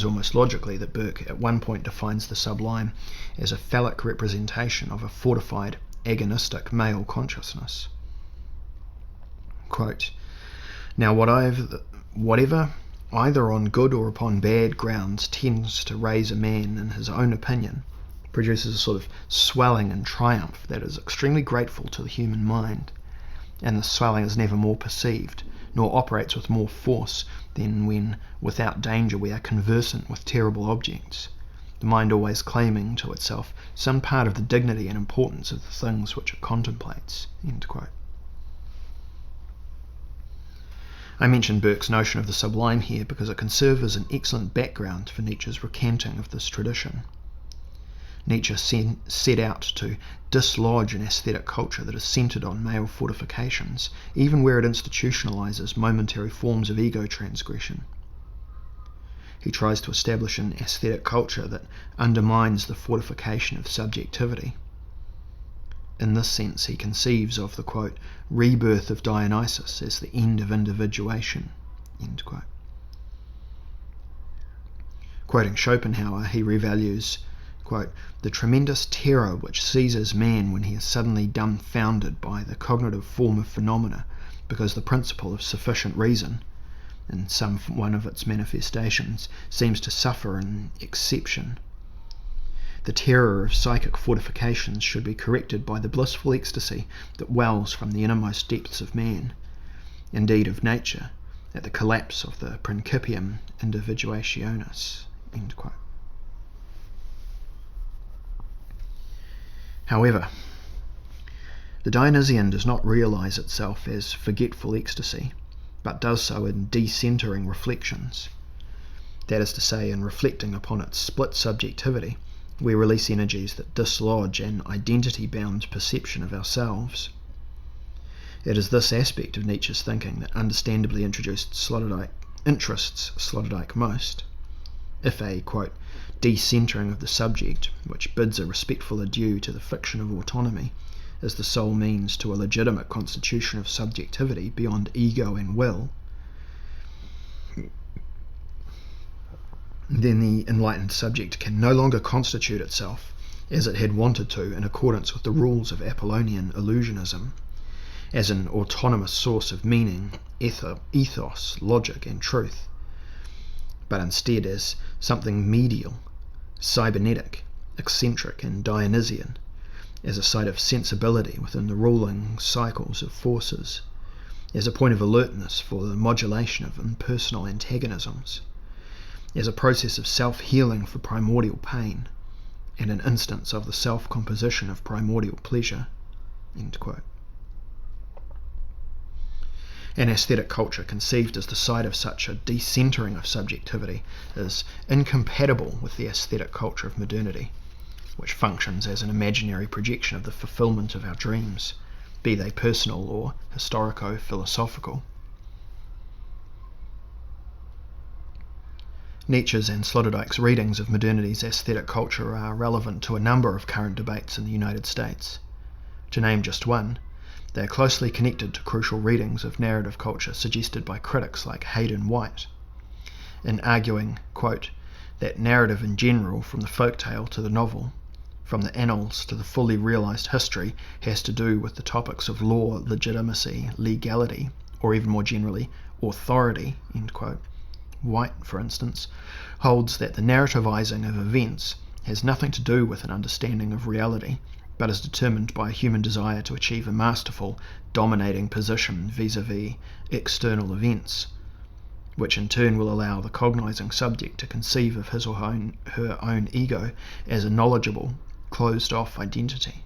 almost logically that Burke at one point defines the sublime as a phallic representation of a fortified, agonistic male consciousness. Quote, "Now whatever, either on good or upon bad grounds, tends to raise a man in his own opinion, produces a sort of swelling and triumph that is extremely grateful to the human mind, and the swelling is never more perceived, nor operates with more force than when, without danger, we are conversant with terrible objects, the mind always claiming to itself some part of the dignity and importance of the things which it contemplates." End quote. I mention Burke's notion of the sublime here because it can serve as an excellent background for Nietzsche's recanting of this tradition. Nietzsche set out to dislodge an aesthetic culture that is centred on male fortifications, even where it institutionalises momentary forms of ego transgression. He tries to establish an aesthetic culture that undermines the fortification of subjectivity. In this sense, he conceives of the, quote, "rebirth of Dionysus as the end of individuation." End quote. Quoting Schopenhauer, he revalues, quote, "the tremendous terror which seizes man when he is suddenly dumbfounded by the cognitive form of phenomena, because the principle of sufficient reason, in some one of its manifestations, seems to suffer an exception. The terror of psychic fortifications should be corrected by the blissful ecstasy that wells from the innermost depths of man, indeed of nature, at the collapse of the principium individuationis." End quote. However, the Dionysian does not realise itself as forgetful ecstasy, but does so in decentering reflections. That is to say, in reflecting upon its split subjectivity, we release energies that dislodge an identity-bound perception of ourselves. It is this aspect of Nietzsche's thinking that understandably interests Sloterdijk most. If a, quote, decentering of the subject, which bids a respectful adieu to the fiction of autonomy, is the sole means to a legitimate constitution of subjectivity beyond ego and will, then the enlightened subject can no longer constitute itself as it had wanted to in accordance with the rules of Apollonian illusionism, as an autonomous source of meaning, ethos, logic and truth, but instead as something medial, cybernetic, eccentric and Dionysian, as a site of sensibility within the ruling cycles of forces, as a point of alertness for the modulation of impersonal antagonisms, as a process of self-healing for primordial pain, and an instance of the self-composition of primordial pleasure. End quote. An aesthetic culture conceived as the site of such a decentering of subjectivity is incompatible with the aesthetic culture of modernity, which functions as an imaginary projection of the fulfillment of our dreams, be they personal or historico-philosophical. Nietzsche's and Sloterdijk's readings of modernity's aesthetic culture are relevant to a number of current debates in the United States. To name just one, they are closely connected to crucial readings of narrative culture suggested by critics like Hayden White, in arguing, quote, that narrative in general, from the folktale to the novel, from the annals to the fully realised history, has to do with the topics of law, legitimacy, legality, or even more generally, authority, end quote. White, for instance, holds that the narrativizing of events has nothing to do with an understanding of reality, but is determined by a human desire to achieve a masterful, dominating position vis-a-vis external events, which in turn will allow the cognizing subject to conceive of his or her own ego as a knowledgeable, closed-off identity.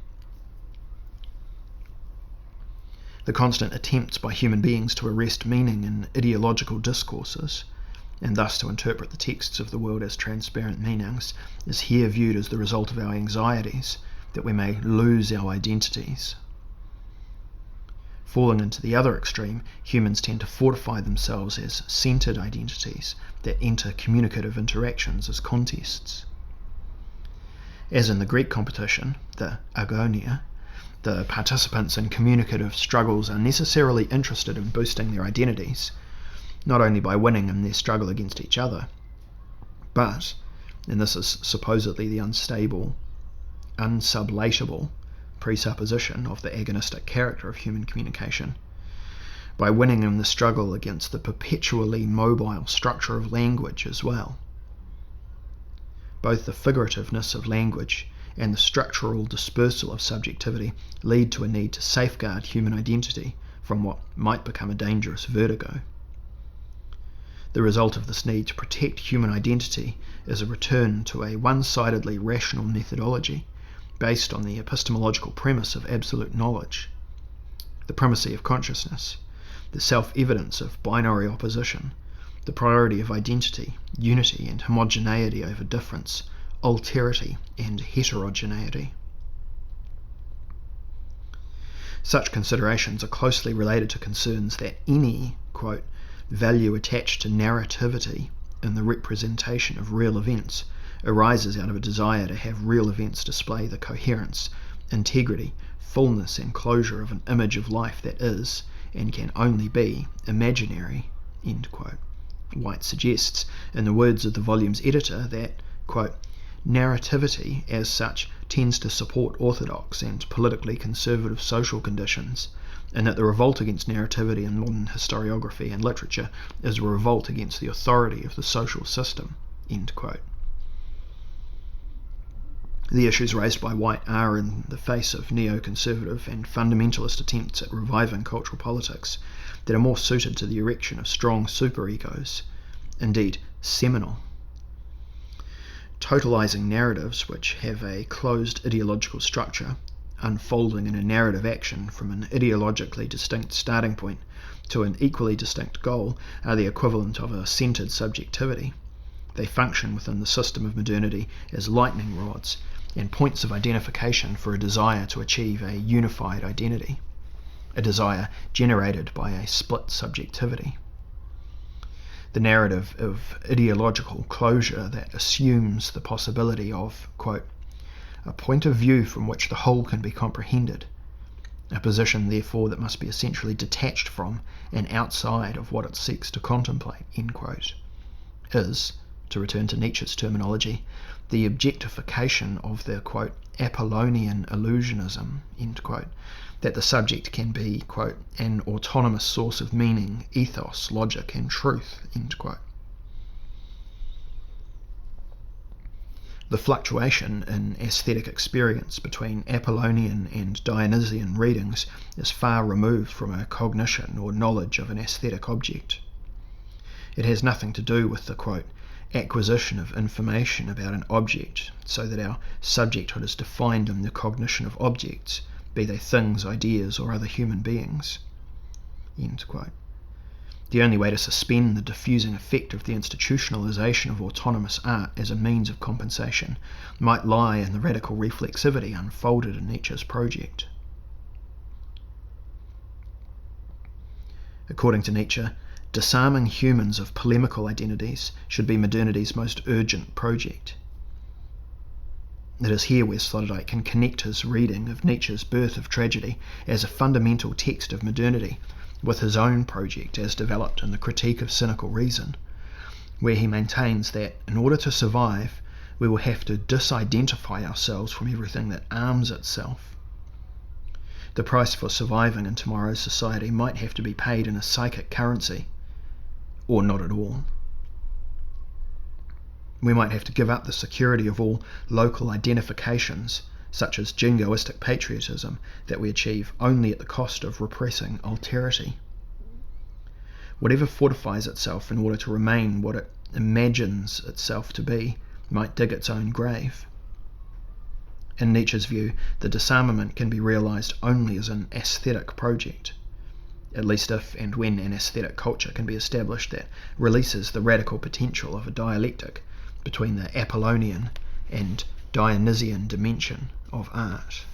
The constant attempts by human beings to arrest meaning in ideological discourses, and thus to interpret the texts of the world as transparent meanings, is here viewed as the result of our anxieties that we may lose our identities. Falling into the other extreme, humans tend to fortify themselves as centered identities that enter communicative interactions as contests. As in the Greek competition, the agonia, the participants in communicative struggles are necessarily interested in boosting their identities, not only by winning in their struggle against each other, but, and this is supposedly the unstable, unsublatable presupposition of the agonistic character of human communication, by winning in the struggle against the perpetually mobile structure of language as well. Both the figurativeness of language and the structural dispersal of subjectivity lead to a need to safeguard human identity from what might become a dangerous vertigo. The result of this need to protect human identity is a return to a one-sidedly rational methodology based on the epistemological premise of absolute knowledge, the primacy of consciousness, the self-evidence of binary opposition, the priority of identity, unity and homogeneity over difference, alterity and heterogeneity. Such considerations are closely related to concerns that any, quote, value attached to narrativity in the representation of real events arises out of a desire to have real events display the coherence, integrity, fullness and closure of an image of life that is, and can only be, imaginary, end quote. White suggests, in the words of the volume's editor, that, quote, narrativity as such tends to support orthodox and politically conservative social conditions, and that the revolt against narrativity in modern historiography and literature is a revolt against the authority of the social system, end quote. The issues raised by White are, in the face of neoconservative and fundamentalist attempts at reviving cultural politics, that are more suited to the erection of strong superegos, indeed seminal. Totalizing narratives which have a closed ideological structure, unfolding in a narrative action from an ideologically distinct starting point to an equally distinct goal, are the equivalent of a centered subjectivity. They function within the system of modernity as lightning rods and points of identification for a desire to achieve a unified identity, a desire generated by a split subjectivity. The narrative of ideological closure that assumes the possibility of, quote, a point of view from which the whole can be comprehended, a position therefore that must be essentially detached from and outside of what it seeks to contemplate, end quote, is, to return to Nietzsche's terminology, the objectification of the, quote, Apollonian illusionism, end quote, that the subject can be, quote, an autonomous source of meaning, ethos, logic and truth, end quote. The fluctuation in aesthetic experience between Apollonian and Dionysian readings is far removed from a cognition or knowledge of an aesthetic object. It has nothing to do with the, quote, acquisition of information about an object, so that our subjecthood is defined in the cognition of objects, be they things, ideas, or other human beings, end quote. The only way to suspend the diffusing effect of the institutionalization of autonomous art as a means of compensation might lie in the radical reflexivity unfolded in Nietzsche's project. According to Nietzsche, disarming humans of polemical identities should be modernity's most urgent project. It is here where Sloterdijk can connect his reading of Nietzsche's Birth of Tragedy as a fundamental text of modernity with his own project as developed in the Critique of Cynical Reason, where he maintains that in order to survive, we will have to disidentify ourselves from everything that arms itself. The price for surviving in tomorrow's society might have to be paid in a psychic currency, or not at all. We might have to give up the security of all local identifications, such as jingoistic patriotism, that we achieve only at the cost of repressing alterity. Whatever fortifies itself in order to remain what it imagines itself to be might dig its own grave. In Nietzsche's view, the disarmament can be realized only as an aesthetic project, at least if and when an aesthetic culture can be established that releases the radical potential of a dialectic between the Apollonian and Dionysian dimension of art.